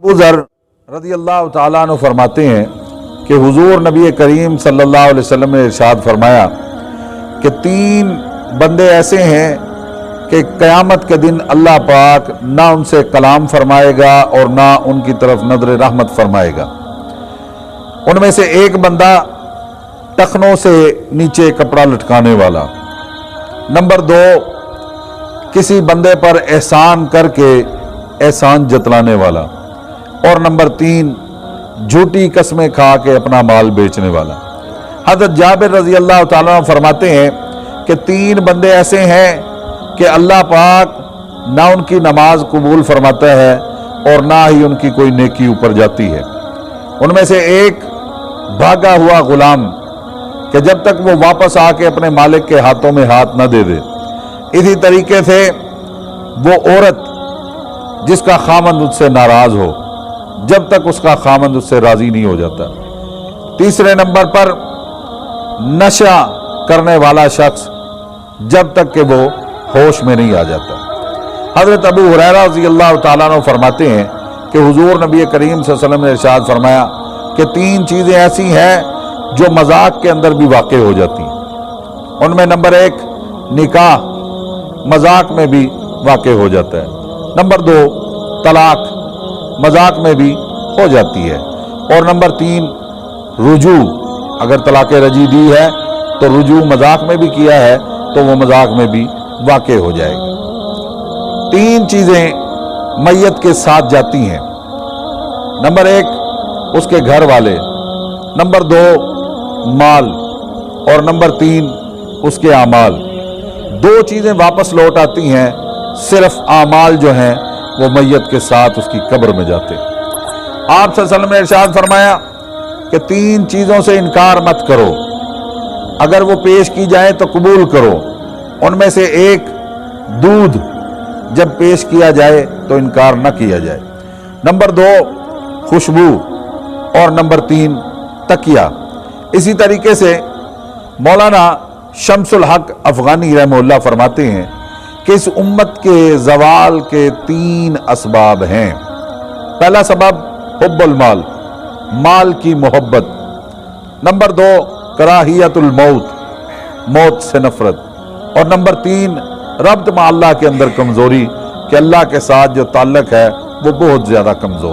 ابو ذر رضی اللہ تعالیٰ عنہ فرماتے ہیں کہ حضور نبی کریم صلی اللہ علیہ وسلم نے ارشاد فرمایا کہ 3 بندے ایسے ہیں کہ قیامت کے دن اللہ پاک نہ ان سے کلام فرمائے گا اور نہ ان کی طرف نظر رحمت فرمائے گا۔ ان میں سے ایک بندہ ٹخنوں سے نیچے کپڑا لٹکانے والا، نمبر 2 کسی بندے پر احسان کر کے احسان جتلانے والا، اور نمبر 3 جھوٹی قسمیں کھا کے اپنا مال بیچنے والا۔ حضرت جابر رضی اللہ تعالیٰ عنہ فرماتے ہیں کہ 3 بندے ایسے ہیں کہ اللہ پاک نہ ان کی نماز قبول فرماتا ہے اور نہ ہی ان کی کوئی نیکی اوپر جاتی ہے۔ ان میں سے ایک بھاگا ہوا غلام کہ جب تک وہ واپس آ کے اپنے مالک کے ہاتھوں میں ہاتھ نہ دے دے۔ اسی طریقے سے وہ عورت جس کا خامند اس سے ناراض ہو جب تک اس کا خامند اس سے راضی نہیں ہو جاتا۔ تیسرے نمبر پر نشہ کرنے والا شخص جب تک کہ وہ ہوش میں نہیں آ جاتا۔ حضرت ابو ہریرہ رضی اللہ تعالیٰ عنہ فرماتے ہیں کہ حضور نبی کریم صلی اللہ علیہ وسلم نے ارشاد فرمایا کہ 3 چیزیں ایسی ہیں جو مذاق کے اندر بھی واقع ہو جاتی ہیں۔ ان میں نمبر 1 نکاح مذاق میں بھی واقع ہو جاتا ہے، نمبر 2 طلاق مذاق میں بھی ہو جاتی ہے، اور نمبر 3 رجوع، اگر طلاق رجعی دی ہے تو رجوع مذاق میں بھی کیا ہے تو وہ مذاق میں بھی واقع ہو جائے گا۔ 3 چیزیں میت کے ساتھ جاتی ہیں، نمبر 1 اس کے گھر والے، نمبر 2 مال، اور نمبر 3 اس کے اعمال۔ 2 چیزیں واپس لوٹ آتی ہیں، صرف اعمال جو ہیں وہ میت کے ساتھ اس کی قبر میں جاتے ہیں۔ آپ صلی اللہ علیہ وسلم نے ارشاد فرمایا کہ 3 چیزوں سے انکار مت کرو، اگر وہ پیش کی جائے تو قبول کرو۔ ان میں سے ایک دودھ جب پیش کیا جائے تو انکار نہ کیا جائے، نمبر 2 خوشبو، اور نمبر 3 تکیہ۔ اسی طریقے سے مولانا شمس الحق افغانی رحمہ اللہ فرماتے ہیں کہ اس امت کے زوال کے 3 اسباب ہیں۔ پہلا سبب حب المال، مال کی محبت، نمبر 2 کراہیت الموت، موت سے نفرت، اور نمبر 3 ربط مع اللہ کے اندر کمزوری کہ اللہ کے ساتھ جو تعلق ہے وہ بہت زیادہ کمزور ہے۔